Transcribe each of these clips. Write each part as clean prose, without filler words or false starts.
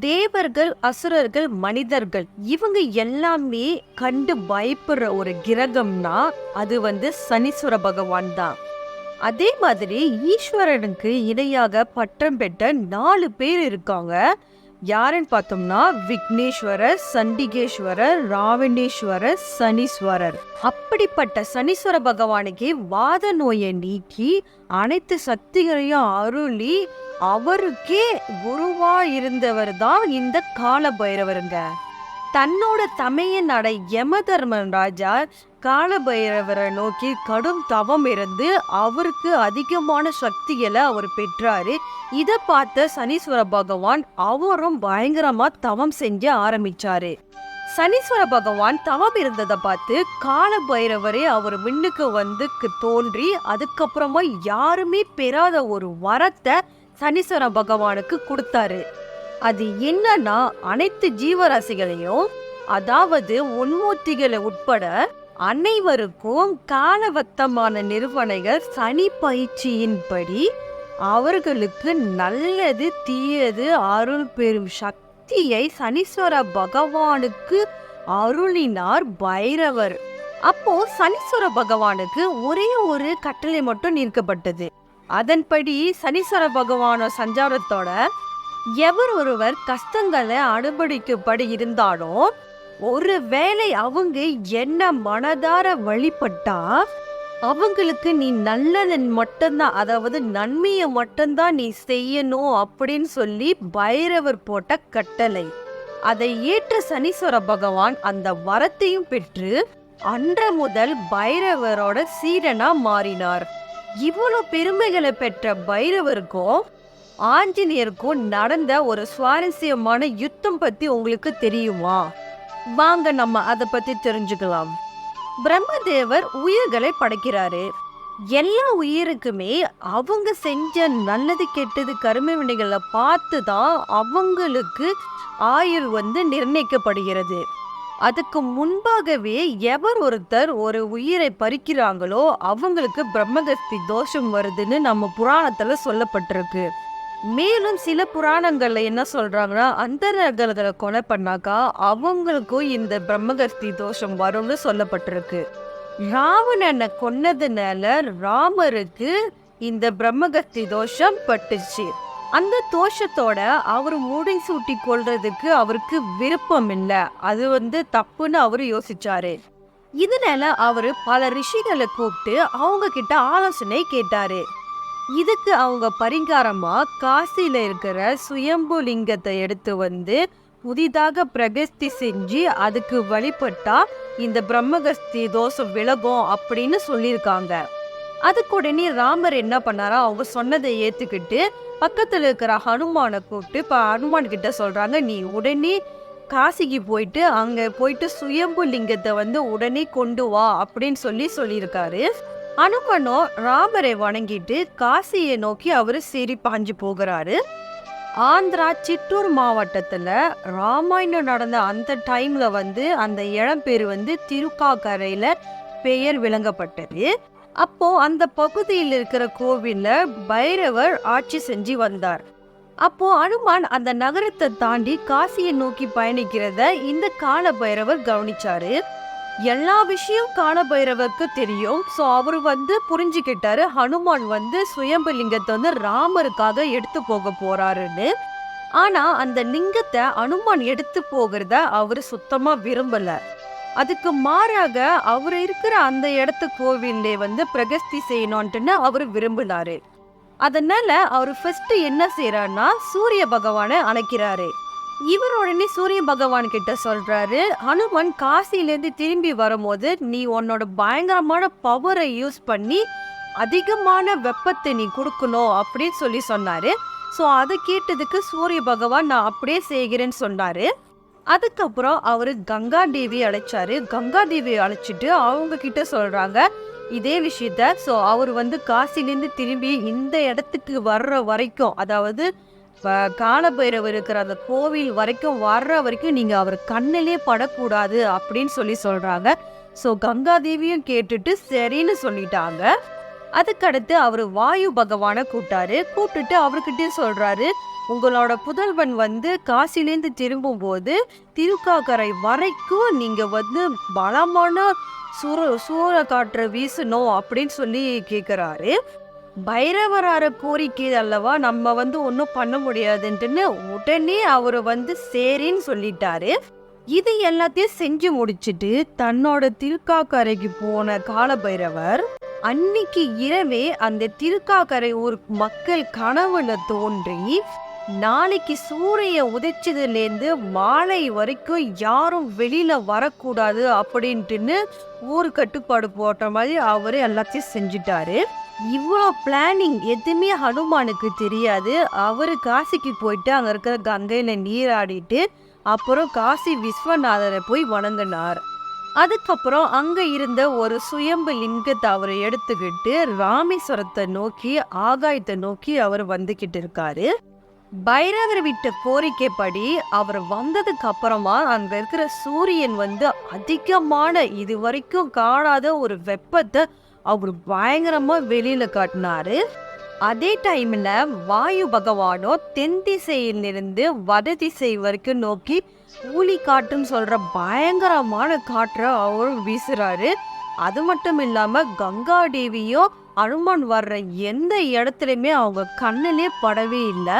தேவர்கள், அசுரர்கள், மனிதர்கள் இவங்க எல்லாமே கண்டு பயப்படுற ஒரு கிரகம்னா அது சனீஸ்வர பகவான் தான். அதே மாதிரி ஈஸ்வரனுக்கு இணையாக பட்டம் பெற்ற 4 பேர் இருக்காங்க. யாருன்னு பார்த்தோம்னா விக்னேஸ்வரர், சண்டிகேஸ்வரர், ராவணேஸ்வரர், சனீஸ்வரர். அப்படிப்பட்ட சனீஸ்வர பகவானுக்கு வாத நோயை நீக்கி அனைத்து சக்திகளையும் அருளி அவருக்கே குருவா இருந்தவர் தான் இந்த கால பைரவருங்க. தன்னோட தமையனோட யம தர்மராஜா கால பைரவரை நோக்கி கடும் தவம் இருந்து அவருக்கு அதிகமான சக்திகளை அவர் பெற்றாரு. இதை பார்த்த சனீஸ்வர பகவான் அவரும் பயங்கரமா தவம் செஞ்ச ஆரம்பிச்சாரு. சனீஸ்வர பகவான் தவம் இருந்ததை பார்த்து கால பைரவரே அவர் முன்னுக்கு தோன்றி அதுக்கப்புறமா யாருமே பெறாத ஒரு வரத்தை சனீஸ்வர பகவானுக்கு கொடுத்தாரு. அது என்னன்னா, அனைத்து ஜீவராசிகளையும், அதாவது உன்மூர்த்திகளை உட்பட அனைவருக்கும் காலவத்தமான நிறுவனங்கள் சனி பயிற்சியின்படி அவர்களுக்கு நல்லது தீயது அருள் பெறும் சக்தியை சனீஸ்வர பகவானுக்கு அருளினார் பைரவர். அப்போ சனீஸ்வர பகவானுக்கு ஒரே ஒரு கட்டளை மட்டும் நீக்கப்பட்டது. அதன்படி சனீஸ்வர பகவான சஞ்சாரத்தோட எவர் ஒருவர் கஷ்டங்களை அனுபவிக்கப்படி இருந்தாலும் ஒருவேளை அவங்க என்ன மனதார வழிபட்டா அவங்களுக்கு நீ நல்லதை மட்டும்தான், அதாவது நன்மையை மட்டும்தான் நீ செய்யணும் அப்படின்னு சொல்லி பைரவர் போட்ட கட்டளை. அதை ஏற்ற சனீஸ்வர பகவான் அந்த வரத்தையும் பெற்று அன்ற முதல் பைரவரோட சீடனா மாறினார். இவ்வளவு பெருமைகளை பெற்ற பைரவருக்கும் ஆஞ்சநேயருக்கும் நடந்த ஒரு சுவாரஸ்யமான யுத்தம் பத்தி உங்களுக்கு தெரியுமா? வாங்க நம்ம அதை பத்தி தெரிஞ்சுக்கலாம். பிரம்மதேவர் உயிர்களை படைக்கிறாரு. எல்லா உயிருக்குமே அவங்க செஞ்ச நல்லது கெட்டது கரும வினைகளை பார்த்து தான் அவங்களுக்கு ஆயுள் நிர்ணயிக்கப்படுகிறது. அதுக்கு முன்பாகவே எவர் ஒருத்தர் ஒரு உயிரை பறிக்கிறாங்களோ அவங்களுக்கு பிரம்மகஸ்தி தோஷம் வருதுன்னு நம்ம புராணத்துல சொல்லப்பட்டிருக்கு. மேலும் சில புராணங்கள்ல என்ன சொல்றாங்கன்னா, அந்தரர்களை கொலை பண்ணாக்கா அவங்களுக்கும் இந்த பிரம்மகஸ்தி தோஷம் வரும்னு சொல்லப்பட்டிருக்கு. ராவணனை கொன்னதுனால ராமருக்கு இந்த பிரம்மகஸ்தி தோஷம் பட்டுச்சு. அந்த தோஷத்தோட அவர் மூடை சூட்டி கொள்றதுக்கு அவருக்கு விருப்பம் இல்லை. அது தப்புன்னு அவரு யோசிச்சாரு. இதனால அவரு பல ரிஷிகளை கூப்பிட்டு அவங்க கிட்ட ஆலோசனை கேட்டாரு. இதுக்கு அவங்க பரிகாரமா காசியில இருக்கிற சுயம்பு லிங்கத்தை எடுத்து புதிதாக பிரகஸ்தி செஞ்சு அதுக்கு வழிபட்டா இந்த பிரம்மகஸ்தி தோஷம் விலகும் அப்படின்னு சொல்லியிருக்காங்க. அதுக்கு உடனே ராமர் என்ன பண்ணாரா, அவங்க சொன்னதை ஏத்துக்கிட்டு பக்கத்துல இருக்கிற ஹனுமானை கூப்பிட்டு ஹனுமான் கிட்ட சொல்றாங்க, நீ உடனே காசிக்கு போயிட்டு அங்க போயிட்டு சுயம்பு லிங்கத்தை உடனே கொண்டு வா அப்படின்னு சொல்லியிருக்காரு. ஹனுமனோ ராமரை வணங்கிட்டு காசியை நோக்கி அவரு சரி பாஞ்சு போகிறாரு. ஆந்திரா சித்தூர் மாவட்டத்துல ராமாயணம் நடந்த அந்த டைம்ல அந்த இடம் பேரு திருக்காக்கரையில பெயர் விளங்கப்பட்டது. அப்போ அந்த பகுதியில் இருக்கிற கோவில்ல பைரவர் ஆட்சி செஞ்சு வந்தார். அப்போ அனுமான் அந்த நகரத்தை தாண்டி காசியை நோக்கி பயணிக்கிறத இந்த கால பைரவர் கவனிச்சாரு. எல்லா விஷயம் கால பைரவருக்கு தெரியும். ஸோ அவரு புரிஞ்சுக்கிட்டாரு ஹனுமான் சுயம்பு லிங்கத்தை ராமருக்காக எடுத்து போக போறாருன்னு. ஆனா அந்த லிங்கத்தை அனுமான் எடுத்து போகிறத அவரு சுத்தமா விரும்பல. அதுக்கு மாறாக அவர் இருக்கிற அந்த இடத்து கோவிலே பிரகஸ்தி செய்யணும்ட்டுன்னு அவரு விரும்பினாரு. அதனால அவரு ஃபர்ஸ்ட் என்ன செய்யறாருன்னா சூரிய பகவானை அழைக்கிறாரு. இவர் உடனே சூரிய பகவான் கிட்ட சொல்றாரு, ஹனுமன் காசிலேருந்து திரும்பி வரும்போது நீ உன்னோட பயங்கரமான பவரை யூஸ் பண்ணி அதிகமான வெப்பத்தை நீ கொடுக்கணும் அப்படின்னு சொன்னாரு. ஸோ அதை கேட்டதுக்கு சூரிய பகவான் நான் அப்படியே செய்கிறேன்னு சொன்னாரு. அதுக்கப்புறம் அவரு கங்கா தேவி அழைச்சாரு. கங்கா தேவியை அழைச்சிட்டு அவங்க கிட்ட சொல்றாங்க இதே விஷயத்த. ஸோ அவர் காசிலேருந்து திரும்பி இந்த இடத்துக்கு வர்ற வரைக்கும், அதாவது காலபைரவர் இருக்கிற அந்த கோவில் வரைக்கும் வர்ற வரைக்கும் நீங்க அவர் கண்ணிலே படக்கூடாது அப்படின்னு சொல்றாங்க. ஸோ கங்கா தேவியும் கேட்டுட்டு சரின்னு சொல்லிட்டாங்க. அதுக்கடுத்து அவர் வாயு பகவானை கூப்பிட்டாரு. கூப்பிட்டுட்டு அவர்கிட்ட சொல்றாரு, உங்களோட புதல்வன் வந்து காசிலேருந்து திரும்பும்போது திருக்காக்கரை வரைக்கும் நீங்க வந்து பலமான சூற காற்றை வீசணும் அப்படின்னு சொல்லி கேட்குறாரு. பைரவரார கோரிக்கை அல்லவா, நம்ம வந்து ஒன்றும் பண்ண முடியாதுன்ட்டுன்னு உடனே அவரு வந்து சரின்னு சொல்லிட்டாரு. இது எல்லாத்தையும் செஞ்சு முடிச்சிட்டு தன்னோட திருக்காக்கரைக்கு போன காலபைரவர் அன்னைக்கு இரவே அந்த திருக்காக்கரை ஊர் மக்கள் கனவுல தோன்றி, நாளைக்கு சூரிய உதிச்சதுலேருந்து மாலை வரைக்கும் யாரும் வெளியில வரக்கூடாது அப்படின்ட்டுன்னு ஊர் கட்டுப்பாடு போட்ட மாதிரி அவரு எல்லாத்தையும் செஞ்சுட்டாரு. இவ்வளோ பிளானிங் எதுவுமே ஹனுமானுக்கு தெரியாது. அவரு காசிக்கு போயிட்டு அங்க இருக்கிற கங்கையில நீராடிட்டு அப்புறம் காசி விஸ்வநாதரை போய் வணங்கினார். அதுக்கப்புறம் அங்க இருந்த ஒரு சுயம்பு லிங்கத்தை அவர் எடுத்துக்கிட்டு ராமேஸ்வரத்தை நோக்கி ஆகாயத்தை நோக்கி அவர் வந்துகிட்டு இருக்காரு. பைரவர் விட்ட கோரிக்கைப்படி அவர் வந்ததுக்கு அப்புறமா அங்க இருக்கிற சூரியன் வந்து அதிகமான இது வரைக்கும் காணாத ஒரு வெப்பத்தை அவர் பயங்கரமா வெளியில காட்டினாரு. அதே டைம்ல வாயு பகவானோ தென் திசையிலிருந்து வட திசை வரைக்கும் நோக்கி ஊழி காற்றுன்னு சொல்ற பயங்கரமான காற்றை அவர் வீசுறாரு. அது மட்டும் இல்லாம கங்கா தேவியும் அனுமான் வர்ற எந்த இடத்துலயுமே அவங்க கண்ணிலே படவே இல்லை.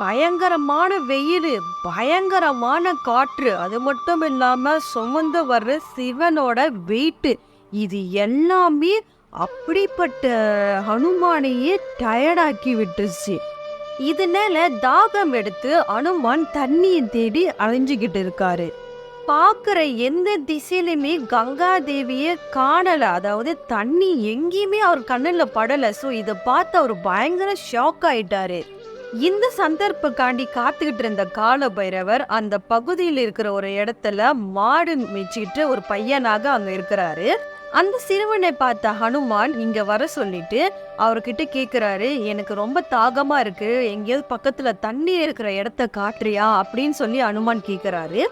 பயங்கரமான வெயில், பயங்கரமான காற்று, அது மட்டும் இல்லாம சுமந்து வர்ற சிவனோட வெயிட், இது எல்லாமே அப்படிப்பட்ட ஹனுமானையே டயர்டாக்கி விட்டுச்சு. இதனால தாகம் எடுத்து அனுமான் தண்ணியை தேடி அலைஞ்சுக்கிட்டு இருக்காரு. பார்க்குற எந்த திசையிலுமே கங்கா தேவியை காணல, அதாவது தண்ணி எங்கேயுமே அவர் கண்ணில் படலை. ஸோ இதை பார்த்து அவர் பயங்கர ஷாக் ஆயிட்டாரு. இந்த சந்தர்ப்பக்காண்டி காத்துக்கிட்டு இருந்த கால பைரவர் அந்த பகுதியில் இருக்கிற ஒரு இடத்துல மாடு மேய்ச்சிட்டு ஒரு பையனாக அங்க இருக்கிறாரு. அந்த சிறுவனை பார்த்த ஹனுமான் இங்க வர சொல்லிட்டு அவர்கிட்ட கேக்குறாரு, எனக்கு ரொம்ப தாகமா இருக்கு, எங்கேயாவது பக்கத்துல தண்ணி இருக்கிற இடத்த காட்டுறியா அப்படின்னு சொல்லி ஹனுமான் கேக்குறாரு.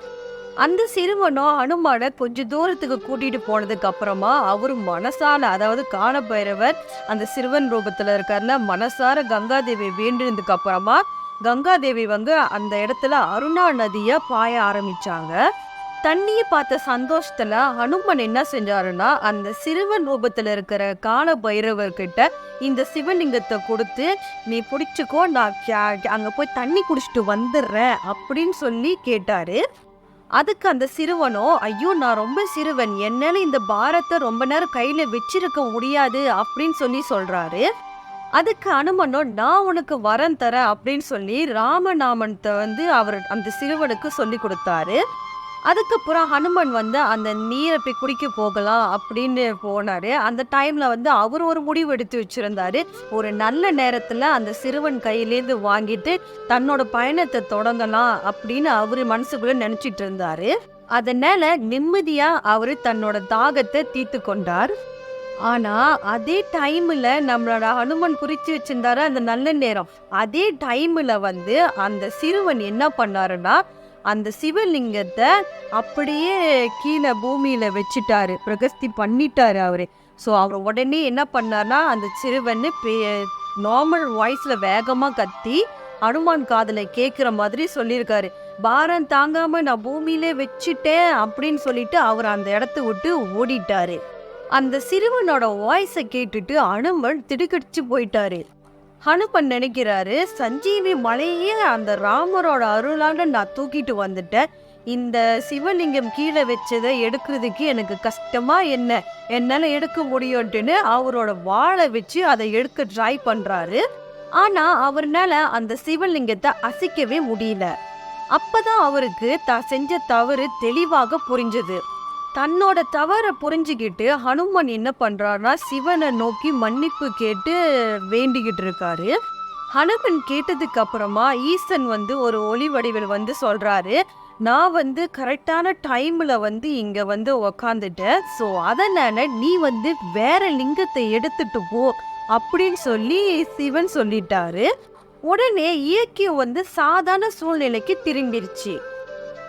அந்த சிறுவனோ ஹனுமான கொஞ்ச தூரத்துக்கு கூட்டிட்டு போனதுக்கு அப்புறமா அவரு மனசால, அதாவது கால பைரவர் அந்த சிறுவன் ரூபத்துல இருக்காருல, மனசார கங்காதேவி வேண்டினதுக்கு அப்புறமா கங்காதேவி வந்து அந்த இடத்துல அருணா நதிய பாய ஆரம்பிச்சாங்க. தண்ணியை பார்த்த சந்தோஷத்துல ஹனுமன் என்ன செஞ்சாருன்னா, அந்த சிறுவன் ரூபத்துல இருக்கிற கால பைரவர்கிட்ட இந்த சிவலிங்கத்தை கொடுத்து, நீ பிடிச்சிக்கோ, நான் அங்க போய் தண்ணி குடிச்சிட்டு வந்துடுறேன் அப்படின்னு சொல்லி கேட்டாரு. அதுக்கு அந்த சிறுவனோ, ஐயோ நான் ரொம்ப சிறுவன், என்னால இந்த பாரத்தை ரொம்ப நேரம் கையில வச்சிருக்க முடியாது அப்படின்னு சொல்லி சொல்றாரு. அதுக்கு அனுமனோ, நான் உனக்கு வரம் தரேன் அப்படின்னு சொல்லி ராமநாமத்தை வந்து அவர் அந்த சிறுவனுக்கு சொல்லி கொடுத்தாரு. அதுக்கப்புறம் ஹனுமன் வந்து அந்த நீரை போய் குடிக்க போகலாம் அப்படின்னு போனாரு. அந்த டைம்ல வந்து அவர் ஒரு முடிவு எடுத்து வச்சிருந்தாரு. ஒரு நல்ல நேரத்துல அந்த சிறுவன் கையிலேருந்து வாங்கிட்டு தன்னோட பயணத்தை தொடங்கலாம் அப்படின்னு அவரு மனசுக்குள்ள நினைச்சிட்டு இருந்தாரு. அதனால நிம்மதியா அவரு தன்னோட தாகத்தை தீர்த்து கொண்டார். ஆனா அதே டைம்ல நம்மளோட ஹனுமன் குறிச்சு வச்சிருந்தாரு அந்த நல்ல நேரம். அதே டைம்ல வந்து அந்த சிறுவன் என்ன பண்ணாருன்னா, அந்த சிவலிங்கத்தை அப்படியே கீழே பூமியில வச்சுட்டாரு, பிரகஸ்தி பண்ணிட்டாரு அவரு. ஸோ அவர் உடனே என்ன பண்ணார்னா, அந்த சிறுவன் நார்மல் வாய்ஸ்ல வேகமா கத்தி ஹனுமான் காதுல கேட்குற மாதிரி சொல்லியிருக்காரு, பாரம் தாங்காம நான் பூமியிலே வச்சுட்டேன் அப்படின்னு சொல்லிட்டு அவர் அந்த இடத்த விட்டு ஓடிட்டாரு. அந்த சிறுவனோட வாய்ஸை கேட்டுட்டு ஹனுமன் திடுக்கிடிச்சு போயிட்டாரு. ஹனுமன் நினைக்கிறாரு, சஞ்சீவி மலையே அந்த ராமரோட அருளால நான் தூக்கிட்டு வந்துட்டேன், இந்த சிவலிங்கம் கீழே வச்சதை எடுக்கிறதுக்கு எனக்கு கஷ்டமா என்ன, என்னால எடுக்க முடியும்ட்டுன்னு அவரோட வாளை வச்சு அதை எடுக்க ட்ரை பண்றாரு. ஆனா அவர்னால அந்த சிவலிங்கத்தை அசைக்கவே முடியல. அப்பதான் அவருக்கு தான் செஞ்ச தவறு தெளிவாக புரிஞ்சது. தன்னோட தவறை புரிஞ்சுக்கிட்டு ஹனுமன் என்ன பண்றாருன்னா, சிவனை நோக்கி மன்னிப்பு கேட்டு வேண்டிக்கிட்டு இருக்காரு. ஹனுமன் கேட்டதுக்கு அப்புறமா ஈசன் வந்து ஒரு ஒளி வடிவில் வந்து சொல்றாரு, நான் வந்து கரெக்டான டைம்ல வந்து இங்க வந்து உக்காந்துட்டேன், ஸோ அதனால நீ வந்து வேற லிங்கத்தை எடுத்துட்டு போ அப்படின்னு சொல்லி சிவன் சொல்லிட்டாரு. உடனே இயக்கியம் வந்து சாதாரண சூழ்நிலைக்கு திரும்பிடுச்சு.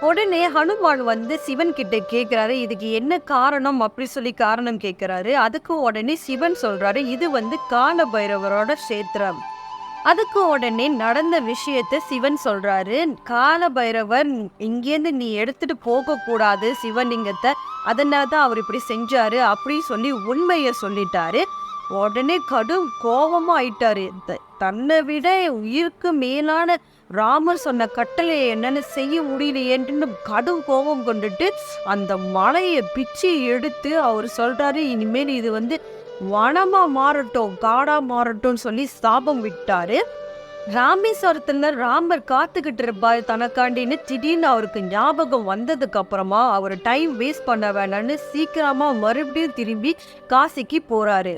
உடனே ஹனுமான் வந்து சிவன் கிட்ட கேட்கிறாரு, இதுக்கு என்ன காரணம் அப்படி சொல்லி காரணம் கேட்கிறாரு. அதுக்கு உடனே சிவன் சொல்றாரு, இது வந்து கால பைரவரோட கஷேத்திரம், அதுக்கு உடனே நடந்த விஷயத்த சிவன் சொல்றாரு. கால பைரவர் இங்கேருந்து நீ எடுத்துட்டு போக கூடாது சிவலிங்கத்தை, அதனால தான் அவர் இப்படி செஞ்சாரு அப்படின்னு சொல்லி உண்மையை சொல்லிட்டாரு. உடனே கடும் கோபமா ஆயிட்டாரு. தன்னை விட உயிருக்கு மேலான ராமர் சொன்ன கட்டளை என்னன்னு செய்ய முடியலையேன்னு கடும் கோபம் கொண்டுட்டு அந்த மலையை பிச்சு எடுத்து அவர் சொல்றாரு, இனிமேல் இது வனமா மாறட்டும், காடா மாறட்டும் சொல்லி சாபம் விட்டாரு. ராமேஸ்வரத்துல ராமர் காத்துக்கிட்டு இருப்பாரு தனக்காண்டின்னு திடீர்னு அவருக்கு ஞாபகம் வந்ததுக்கு அப்புறமா அவர் டைம் வேஸ்ட் பண்ண வேணாம்னு சீக்கிரமா மறுபடியும் திரும்பி காசிக்கு போறாரு.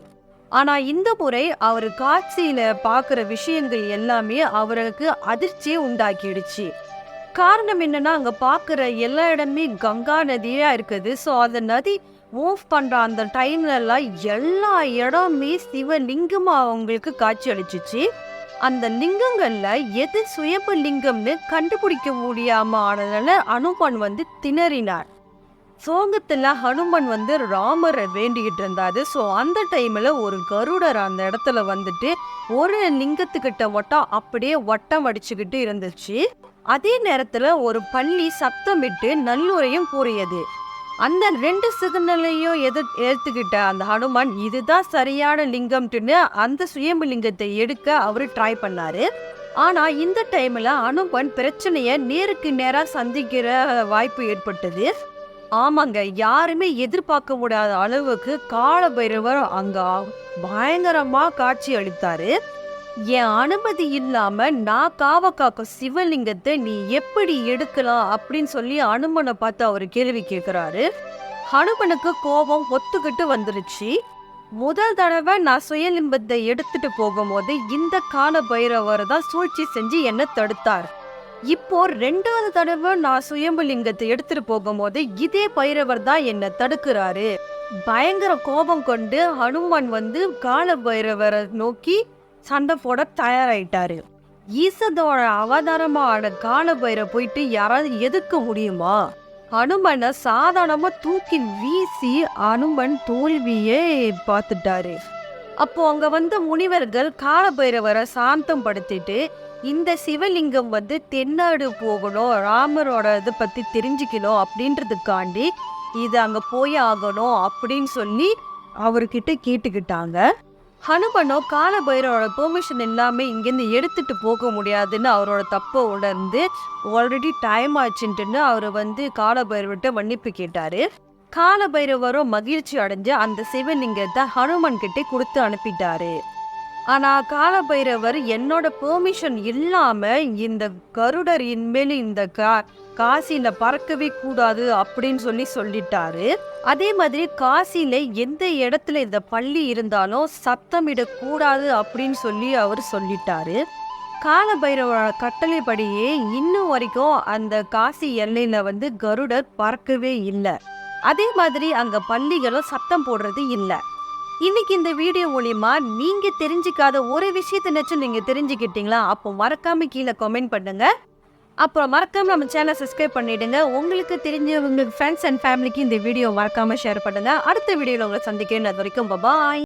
ஆனா இந்த முறை அவர் காட்சியில பாக்குற விஷயங்கள் எல்லாமே அவருக்கு அதிர்ச்சியை உண்டாக்கிடுச்சு. காரணம் என்னன்னா, அங்க பாக்குற எல்லா இடமே கங்கா நதியா இருக்குது. ஸோ அந்த நதி மூவ் பண்ற அந்த டைம்ல எல்லாம் எல்லா இடமே சிவலிங்கமா அவங்களுக்கு காட்சி அளிச்சிச்சு. அந்த லிங்கங்கள்ல எது சுயம்பு லிங்கம்னு கண்டுபிடிக்க முடியாம ஆனதுனால அனுமன் திணறினார். சோகத்துல ஹனுமன் ராமரை வேண்டிக்கிட்டு இருந்தாரு. ஸோ அந்த டைம்ல ஒரு கருடர் அந்த இடத்துல ஒரு லிங்கத்துக்கிட்ட மட்டும் அப்படியே வட்டம் அடிச்சுக்கிட்டு இருந்துச்சு. அதே நேரத்துல ஒரு பள்ளி சத்தமிட்டு நல்லுரையும் கூறியது. அந்த 2 சிக்னலையும் எடுத்துக்கிட்ட அந்த ஹனுமான் இதுதான் சரியான லிங்கம்னு அந்த சுயம்பு லிங்கத்தை எடுக்க அவரு ட்ரை பண்ணாரு. ஆனா இந்த டைம்ல ஹனுமன் பிரச்சனைய நேருக்கு நேரா சந்திக்கிற வாய்ப்பு ஏற்பட்டது. ஆமாங்க, யாருமே எதிர்பார்க்க முடியாத அளவுக்கு கால பைரவர் அங்க பயங்கரமா காட்சி அளித்தாரு. என் அனுமதி இல்லாம நான் காக்கும் சிவலிங்கத்தை நீ எப்படி எடுக்கலாம் அப்படின்னு சொல்லி அனுமனை பார்த்து அவர் கேள்வி கேட்கிறாரு. ஹனுமனுக்கு கோபம் ஒத்துக்கிட்டு வந்துருச்சு. முதல் தடவை நான் சுயலிங்கத்தை எடுத்துட்டு போகும்போது இந்த கால பைரவர் தான் சூழ்ச்சி செஞ்சு என்ன தடுத்தார். இப்போ 2வது தடவை நான் சுயம்பு லிங்கத்தை எடுத்துட்டு போகும்போது இதே பைரவர் தான் என்ன தடுக்கிறாரு. பயங்கர கோபம் கொண்டு ஹனுமான் கால பைரவரை நோக்கி சண்டை போட தயாராயிட்டாரு. ஈசனோட அவதாரமான கால பைரவ போயிட்டு யாராவது எதிர்க்க முடியுமா? ஹனுமனை சாதாரணமா தூக்கி வீசி ஹனுமன் தோல்வியே பார்த்துட்டாரு. அப்போ அங்க முனிவர்கள் கால பைரவரை சாந்தம் படுத்திட்டு இந்த சிவலிங்கம் தென்னாடு போகணும், ராமரோட இதை பத்தி தெரிஞ்சுக்கணும் அப்படின்றதுக்காண்டி இது அங்க போய் ஆகணும் அப்படின்னு சொல்லி அவர்கிட்ட கேட்டுக்கிட்டாங்க. ஹனுமனோ கால பைரவரோட பெர்மிஷன் எல்லாமே இங்கேருந்து எடுத்துட்டு போக முடியாதுன்னு அவரோட தப்பை உணர்ந்து ஆல்ரெடி டைம் ஆச்சுன்ட்டுன்னு அவர் கால பைரவர்கிட்ட மன்னிப்பு கேட்டாரு. கால பைரவரும் மகிழ்ச்சி அடைஞ்சு அந்த சிவலிங்கத்தை ஹனுமன் கிட்ட கொடுத்து அனுப்பிட்டாரு. ஆனா கால பைரவர் என்னோட பெர்மிஷன் இல்லாம இந்த கருடர் இனிமேல் இந்த காசியில பறக்கவே கூடாது அப்படின்னு சொல்லிட்டாரு. அதே மாதிரி காசியில எந்த இடத்துல இந்த பள்ளி இருந்தாலும் சத்தமிடக்கூடாது அப்படின்னு சொல்லி அவர் சொல்லிட்டாரு. கால பைரவரோட கட்டளைப்படியே இன்னும் வரைக்கும் அந்த காசி எல்லையில கருடர் பறக்கவே இல்லை. அதே மாதிரி அங்க பள்ளிகளும் சத்தம் போடுறது இல்லை. இன்னைக்கு இந்த வீடியோ மூலியமா நீங்க தெரிஞ்சுக்காத ஒரு விஷயத்தை நீங்க தெரிஞ்சுக்கிட்டீங்களா? அப்போ மறக்காம கீழே கமெண்ட் பண்ணுங்க. அப்புறம் மறக்காம நம்ம சேனலை சப்ஸ்கிரைப் பண்ணிடுங்க. உங்களுக்கு தெரிஞ்ச உங்களுக்கு ஃப்ரெண்ட்ஸ் அண்ட் ஃபேமிலிக்கு இந்த வீடியோ மறக்காம ஷேர் பண்ணுங்க. அடுத்த வீடியோல உங்களை சந்திக்கிறேன். அது வரைக்கும் பாய்.